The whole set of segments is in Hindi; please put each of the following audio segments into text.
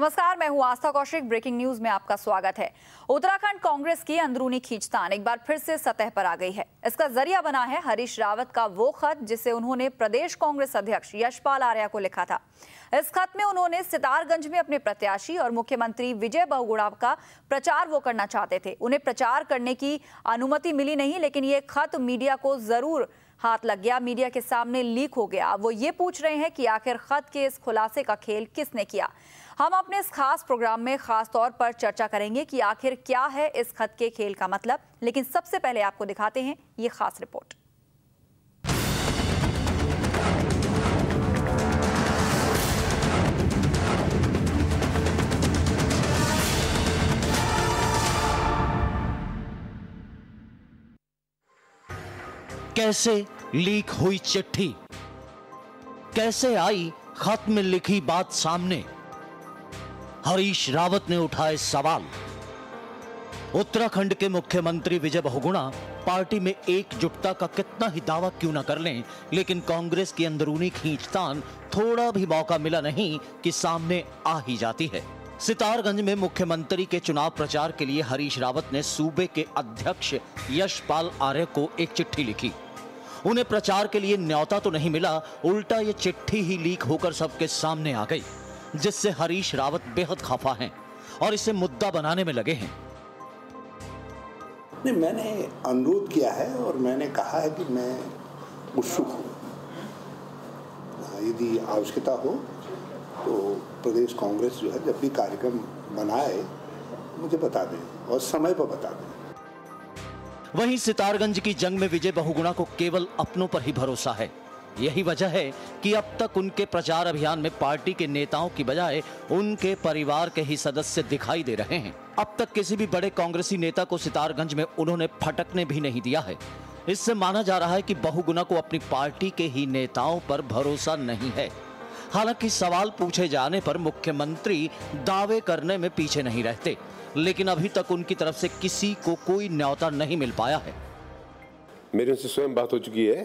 नमस्कार, मैं हूं आस्था कौशिक। ब्रेकिंग न्यूज में आपका स्वागत है। उत्तराखंड कांग्रेस की अंदरूनी खींचतान एक बार फिर से सतह पर आ गई है। इसका जरिया बना है हरीश रावत का वो खत जिसे उन्होंने प्रदेश कांग्रेस अध्यक्ष यशपाल आर्या को लिखा था। इस खत में उन्होंने सितारगंज में अपने प्रत्याशी और मुख्यमंत्री विजय बहुगुणा का प्रचार वो करना चाहते थे। उन्हें प्रचार करने की अनुमति मिली नहीं, लेकिन ये खत मीडिया को जरूर हाथ लग गया, मीडिया के सामने लीक हो गया। वो ये पूछ रहे हैं कि आखिर खत के इस खुलासे का खेल किसने किया। हम अपने इस खास प्रोग्राम में खास तौर पर चर्चा करेंगे कि आखिर क्या है इस खत के खेल का मतलब। लेकिन सबसे पहले आपको दिखाते हैं ये खास रिपोर्ट। कैसे लीक हुई चिट्ठी, कैसे आई खत में लिखी बात सामने। हरीश रावत ने उठाए सवाल। उत्तराखंड के मुख्यमंत्री विजय बहुगुणा पार्टी में एकजुटता का कितना ही दावा क्यों न कर लें, लेकिन कांग्रेस की अंदरूनी खींचतान थोड़ा भी मौका मिला नहीं कि सामने आ ही जाती है। सितारगंज में मुख्यमंत्री के चुनाव प्रचार के लिए हरीश रावत ने सूबे के अध्यक्ष यशपाल आर्य को एक चिट्ठी लिखी। उन्हें प्रचार के लिए न्योता तो नहीं मिला, उल्टा ये चिट्ठी ही लीक होकर सबके सामने आ गई, जिससे हरीश रावत बेहद खफा हैं और इसे मुद्दा बनाने में लगे हैं। नहीं, मैंने अनुरोध किया है और मैंने कहा है कि मैं उत्सुक हूँ। यदि आवश्यकता हो तो प्रदेश कांग्रेस जो है जब भी कार्यक्रम बनाए मुझे बता दें और समय पर बता दें। वहीं सितारगंज की जंग में विजय बहुगुणा को केवल अपनों पर ही भरोसा है। यही वजह है कि अब तक उनके प्रचार अभियान में पार्टी के नेताओं की बजाय उनके परिवार के ही सदस्य दिखाई दे रहे हैं। अब तक किसी भी बड़े कांग्रेसी नेता को सितारगंज में उन्होंने फटकने भी नहीं दिया है। इससे माना जा रहा है कि बहुगुणा को अपनी पार्टी के ही नेताओं पर भरोसा नहीं है। हालांकि सवाल पूछे जाने पर मुख्यमंत्री दावे करने में पीछे नहीं रहते, लेकिन अभी तक उनकी तरफ से किसी को कोई न्योता नहीं मिल पाया है। मेरी उनसे स्वयं बात हो चुकी है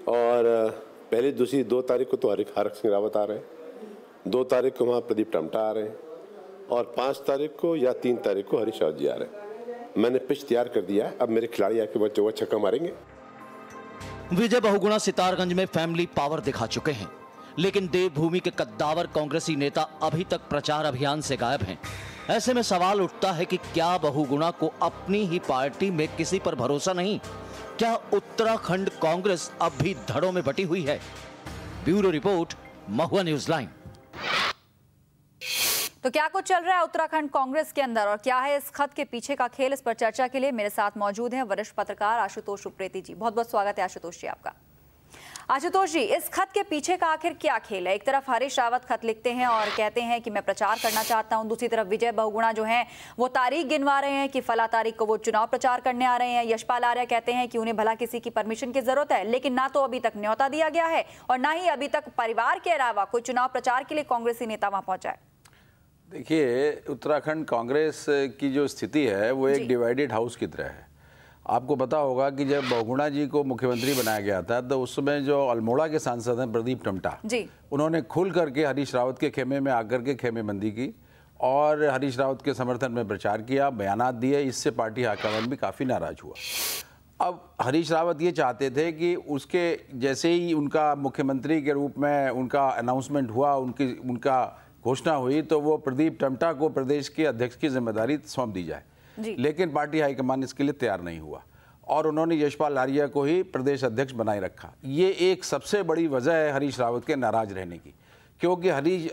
और पहली दूसरी 2 तारीख को तो हरक सिंह रावत आ रहे हैं, 2 तारीख को वहाँ प्रदीप टमटा आ रहे हैं और 5 तारीख को या 3 तारीख को हरीश रावत जी आ रहे हैं। मैंने पिच तैयार कर दिया है, अब मेरे खिलाड़ी आके वो छक्का मारेंगे। विजय बहुगुणा सितारगंज में फैमिली पावर दिखा चुके हैं, लेकिन देवभूमि के कद्दावर कांग्रेसी नेता अभी तक प्रचार अभियान से गायब हैं। ऐसे में सवाल उठता है कि क्या बहुगुणा को अपनी ही पार्टी में किसी पर भरोसा नहीं? क्या उत्तराखंड कांग्रेस अब भी धड़ों में बटी हुई है? ब्यूरो रिपोर्ट, महुआ न्यूज लाइन। तो क्या कुछ चल रहा है उत्तराखंड कांग्रेस के अंदर और क्या है इस खत के पीछे का खेल? इस पर चर्चा के लिए मेरे साथ मौजूद हैं वरिष्ठ पत्रकार आशुतोष उप्रेती जी। बहुत बहुत स्वागत है आशुतोष जी आपका। आशुतोष जी, इस खत के पीछे का आखिर क्या खेल है? एक तरफ हरीश रावत खत लिखते हैं और कहते हैं कि मैं प्रचार करना चाहता हूं, दूसरी तरफ विजय बहुगुणा जो हैं वो तारीख गिनवा रहे हैं कि फला तारीख को वो चुनाव प्रचार करने आ रहे हैं। यशपाल आर्य कहते हैं कि उन्हें भला किसी की परमिशन की जरूरत है, लेकिन ना तो अभी तक न्योता दिया गया है और ना ही अभी तक परिवार के अलावा कोई चुनाव प्रचार के लिए कांग्रेसी नेता वहां पहुंचा है। देखिए, उत्तराखंड कांग्रेस की जो स्थिति है वो एक डिवाइडेड हाउस की तरह है। आपको पता होगा कि जब बहुगुणा जी को मुख्यमंत्री बनाया गया था तो उस समय जो अल्मोड़ा के सांसद हैं प्रदीप टमटा जी, उन्होंने खुल करके हरीश रावत के खेमे में आकर के खेमेबंदी की और हरीश रावत के समर्थन में प्रचार किया, बयानात दिए। इससे पार्टी हाईकमान भी काफ़ी नाराज हुआ। अब हरीश रावत ये चाहते थे कि उसके जैसे ही उनका मुख्यमंत्री के रूप में उनका अनाउंसमेंट हुआ, उनका घोषणा हुई, तो वो प्रदीप टमटा को प्रदेश के अध्यक्ष की जिम्मेदारी सौंप दी जाए। लेकिन पार्टी हाईकमान इसके लिए तैयार नहीं हुआ और उन्होंने यशपाल आर्य को ही प्रदेश अध्यक्ष बनाए रखा। ये एक सबसे बड़ी वजह है हरीश रावत के नाराज रहने की, क्योंकि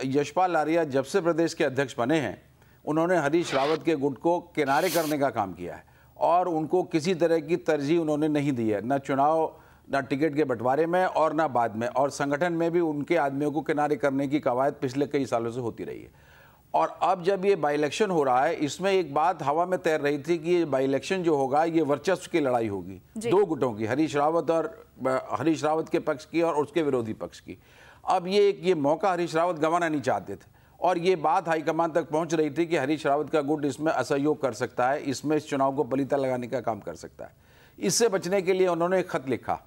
यशपाल आर्य जब से प्रदेश के अध्यक्ष बने हैं उन्होंने हरीश रावत के गुट को किनारे करने का काम किया है और उनको किसी तरह की तरजीह उन्होंने नहीं दी है, न चुनाव, न टिकट के बंटवारे में और न बाद में, और संगठन में भी उनके आदमियों को किनारे करने की कवायद पिछले कई सालों से होती रही है। और अब जब ये बाई इलेक्शन हो रहा है, इसमें एक बात हवा में तैर रही थी कि ये बाई इलेक्शन जो होगा ये वर्चस्व की लड़ाई होगी 2 गुटों की, हरीश रावत के पक्ष की और उसके विरोधी पक्ष की। अब ये मौका हरीश रावत गंवाना नहीं चाहते थे और ये बात हाईकमान तक पहुंच रही थी कि हरीश रावत का गुट इसमें असहयोग कर सकता है, इसमें इस चुनाव को पलीता लगाने का काम कर सकता है। इससे बचने के लिए उन्होंने एक खत लिखा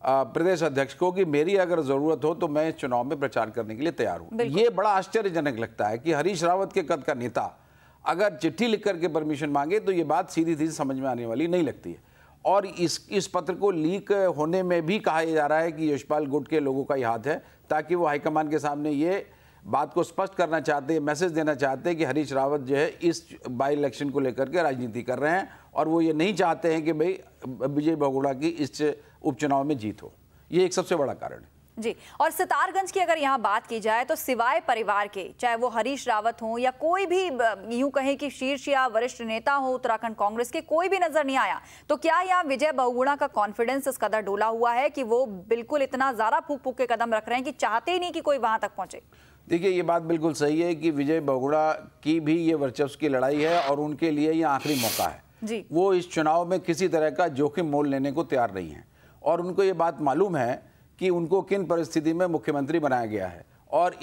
प्रदेश अध्यक्ष को कि मेरी अगर जरूरत हो तो मैं इस चुनाव में प्रचार करने के लिए तैयार हूं। ये बड़ा आश्चर्यजनक लगता है कि हरीश रावत के कद का नेता अगर चिट्ठी लिख करके परमिशन मांगे तो ये बात सीधी सीधी समझ में आने वाली नहीं लगती है। और इस पत्र को लीक होने में भी कहा जा रहा है कि यशपाल गुट के लोगों का ही हाथ है, ताकि वो हाईकमान के सामने ये बात को स्पष्ट करना चाहते हैं, मैसेज देना चाहते हैं कि हरीश रावत जो है इस बाई इलेक्शन को लेकर के राजनीति कर रहे हैं और वो ये नहीं चाहते हैं कि भाई विजय बहुगुणा की इस उपचुनाव में जीत हो। ये एक सबसे बड़ा कारण है जी। और सितारगंज की अगर यहाँ बात की जाए तो सिवाय परिवार के, चाहे वो हरीश रावत हो या कोई भी यूं कहें कि शीर्ष या वरिष्ठ नेता हो उत्तराखंड कांग्रेस के, कोई भी नजर नहीं आया। तो क्या यहाँ विजय बहुगुणा का कॉन्फिडेंस इस कदर डोला हुआ है कि वो बिल्कुल इतना ज्यादा फूक फूक के कदम रख रहे हैं कि चाहते ही नहीं कि कोई वहां तक पहुंचे? देखिए, ये बात बिल्कुल सही है कि विजय बहुगुणा की भी ये वर्चस्व की लड़ाई है और उनके लिए ये आखिरी मौका है जी। वो इस चुनाव में किसी तरह का जोखिम मोल लेने को तैयार नहीं है और उनको ये बात मालूम है कि उनको किन परिस्थिति में मुख्यमंत्री बनाया गया है और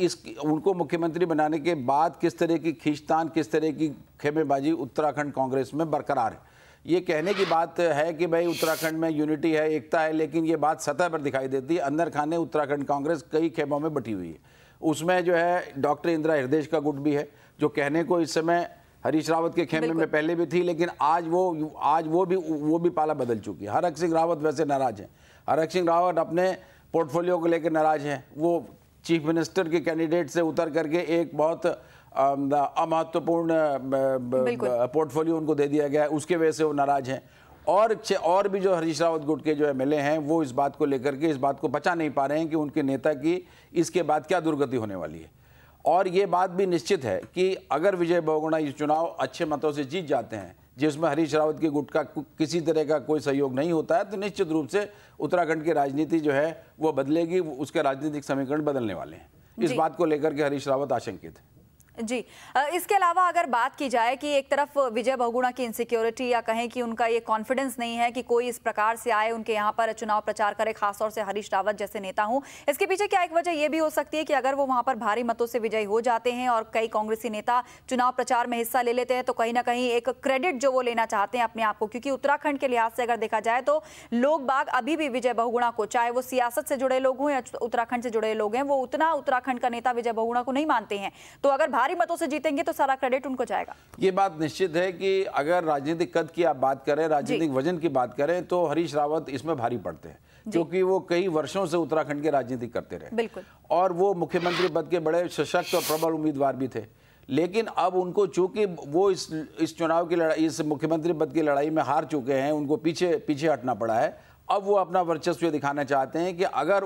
उनको मुख्यमंत्री बनाने के बाद किस तरह की खींचतान, किस तरह की खेमेबाजी उत्तराखंड कांग्रेस में बरकरार है। ये कहने की बात है कि भाई उत्तराखंड में यूनिटी है, एकता है, लेकिन ये बात सतह पर दिखाई देती है। अंदर खाने उत्तराखंड कांग्रेस कई खेमों में बटी हुई है। उसमें जो है डॉक्टर इंदिरा हृदय का गुट भी है, जो कहने को इस समय हरीश रावत के खेमे में पहले भी थी, लेकिन आज वो भी पाला बदल चुकी है। हरक सिंह रावत वैसे नाराज हैं। हरक सिंह रावत अपने पोर्टफोलियो को लेकर नाराज हैं। वो चीफ मिनिस्टर के कैंडिडेट से उतर करके एक बहुत अमहत्वपूर्ण पोर्टफोलियो उनको दे दिया गया है, उसके वजह से वो नाराज हैं। और भी जो हरीश रावत गुट के जो एमएलए हैं वो इस बात को लेकर के इस बात को पचा नहीं पा रहे हैं कि उनके नेता की इसके बाद क्या दुर्गति होने वाली है। और ये बात भी निश्चित है कि अगर विजय बहुगुणा इस चुनाव अच्छे मतों से जीत जाते हैं, जिसमें हरीश रावत के गुट का किसी तरह का कोई सहयोग नहीं होता है, तो निश्चित रूप से उत्तराखंड की राजनीति जो है वो बदलेगी, उसके राजनीतिक समीकरण बदलने वाले हैं। इस बात को लेकर के हरीश रावत आशंकित है जी। इसके अलावा अगर बात की जाए कि एक तरफ विजय बहुगुणा की इनसिक्योरिटी या कहें कि उनका ये कॉन्फिडेंस नहीं है कि कोई इस प्रकार से आए उनके यहाँ पर चुनाव प्रचार करे, खासतौर से हरीश रावत जैसे नेता हूं, इसके पीछे क्या एक वजह ये भी हो सकती है कि अगर वो वहां पर भारी मतों से विजयी हो जाते हैं और कई कांग्रेसी नेता चुनाव प्रचार में हिस्सा ले लेते हैं तो कहीं ना कहीं एक क्रेडिट जो वो लेना चाहते हैं अपने आप को, क्योंकि उत्तराखंड के लिहाज से अगर देखा जाए तो लोग बाग अभी भी विजय बहुगुणा को, चाहे वो सियासत से जुड़े लोग हों या उत्तराखंड से जुड़े लोग हैं, वो उतना उत्तराखंड का नेता विजय बहुगुणा को नहीं मानते हैं। तो अगर भारी मतों से जीतेंगे तो सारा क्रेडिट उनको जाएगा। ये बात निश्चित है कि अगर राजनीतिक कद की आप बात करें, राजनीतिक वजन की बात करें, तो हरीश रावत इसमें भारी पड़ते हैं, क्योंकि वो कई वर्षों से उत्तराखंड की राजनीति करते रहे। बिल्कुल। और वो मुख्यमंत्री पद के बड़े सशक्त और प्रबल उम्मीदवार भी थे। लेकिन अब उनको चूंकि वो इस चुनाव की लड़ाई, इस मुख्यमंत्री पद की लड़ाई में हार चुके हैं, उनको पीछे हटना पड़ा है। अब वो अपना वर्चस्व दिखाना चाहते हैं कि अगर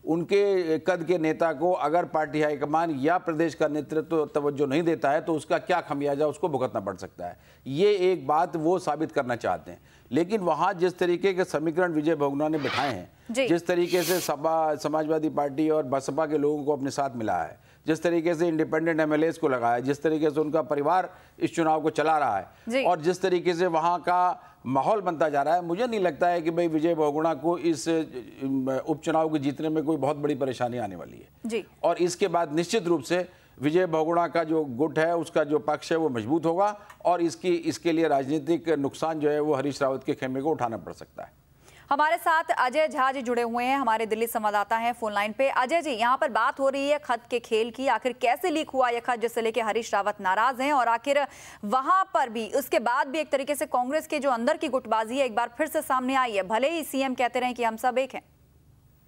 उनके कद के नेता को अगर पार्टी हाईकमान या प्रदेश का नेतृत्व तवज्जो नहीं देता है तो उसका क्या खमियाजा उसको भुगतना पड़ सकता है। ये एक बात वो साबित करना चाहते हैं। लेकिन वहां जिस तरीके के समीकरण विजय बहुगुणा ने बिठाए हैं, जिस तरीके से समाजवादी पार्टी और बसपा के लोगों को अपने साथ मिला है, जिस तरीके से इंडिपेंडेंट एमएलएस को लगाया, जिस तरीके से उनका परिवार इस चुनाव को चला रहा है और जिस तरीके से वहां का माहौल बनता जा रहा है, मुझे नहीं लगता है कि भाई विजय बहुगुणा को इस उपचुनाव को जीतने में कोई बहुत बड़ी परेशानी आने वाली है जी। और इसके बाद निश्चित रूप से विजय बहुगुणा का जो गुट है, उसका जो पक्ष है वो मजबूत होगा और इसके लिए राजनीतिक नुकसान जो है वो हरीश रावत के खेमे को उठाना पड़ सकता है। हमारे साथ अजय झा जी जुड़े हुए हैं, हमारे दिल्ली संवाददाता हैं फोन लाइन पे। अजय जी, यहाँ पर बात हो रही है खत के खेल की, आखिर कैसे लीक हुआ यह खत जिससे लेके हरीश रावत नाराज हैं और आखिर वहां पर भी उसके बाद भी एक तरीके से कांग्रेस के जो अंदर की गुटबाजी है एक बार फिर से सामने आई है, भले ही सीएम कहते रहे कि हम सब एक हैं।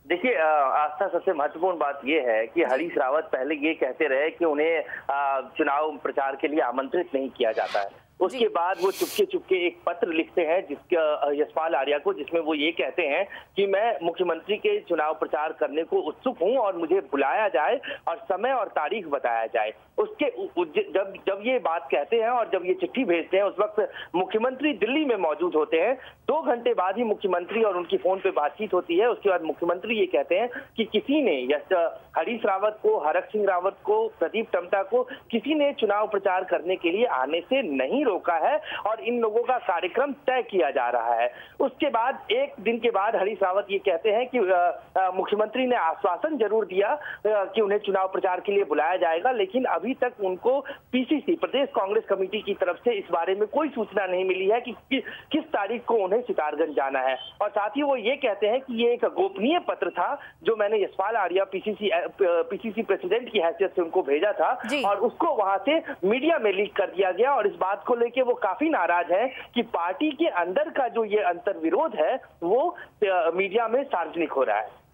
देखिए आस्था, सबसे महत्वपूर्ण बात यह है कि हरीश रावत पहले ये कहते रहे कि उन्हें चुनाव प्रचार के लिए आमंत्रित नहीं किया जाता है। उसके बाद वो चुपके एक पत्र लिखते हैं जिसका यशपाल आर्या को, जिसमें वो ये कहते हैं कि मैं मुख्यमंत्री के चुनाव प्रचार करने को उत्सुक हूं और मुझे बुलाया जाए और समय और तारीख बताया जाए। उसके जब ये बात कहते हैं और जब ये चिट्ठी भेजते हैं उस वक्त मुख्यमंत्री दिल्ली में मौजूद होते हैं। 2 घंटे बाद ही मुख्यमंत्री और उनकी फोन पे बातचीत होती है। उसके बाद मुख्यमंत्री ये कहते हैं कि किसी ने हरीश रावत को, हरक सिंह रावत को, प्रदीप टम्टा को किसी ने चुनाव प्रचार करने के लिए आने से नहीं रोका है और इन लोगों का कार्यक्रम तय किया जा रहा है। उसके बाद एक दिन के बाद हरीश रावत ये कहते हैं कि मुख्यमंत्री ने आश्वासन जरूर दिया कि उन्हें चुनाव प्रचार के लिए बुलाया जाएगा, लेकिन अभी तक उनको पीसीसी प्रदेश कांग्रेस कमेटी की तरफ से इस बारे में कोई सूचना नहीं मिली है कि किस तारीख को उन्हें सितारगंज जाना है। और साथ ही वो ये कहते हैं कि ये एक गोपनीय पत्र था जो मैंने यशपाल आर्या पीसीसी प्रेसिडेंट की हैसियत से उनको भेजा था और उसको वहां से मीडिया में लीक कर दिया गया। और इस बात को लेके वो काफी नाराज हैं कि पार्टी के अंदर का जो ये अंतर्विरोध है वो मीडिया में सार्वजनिक हो रहा है।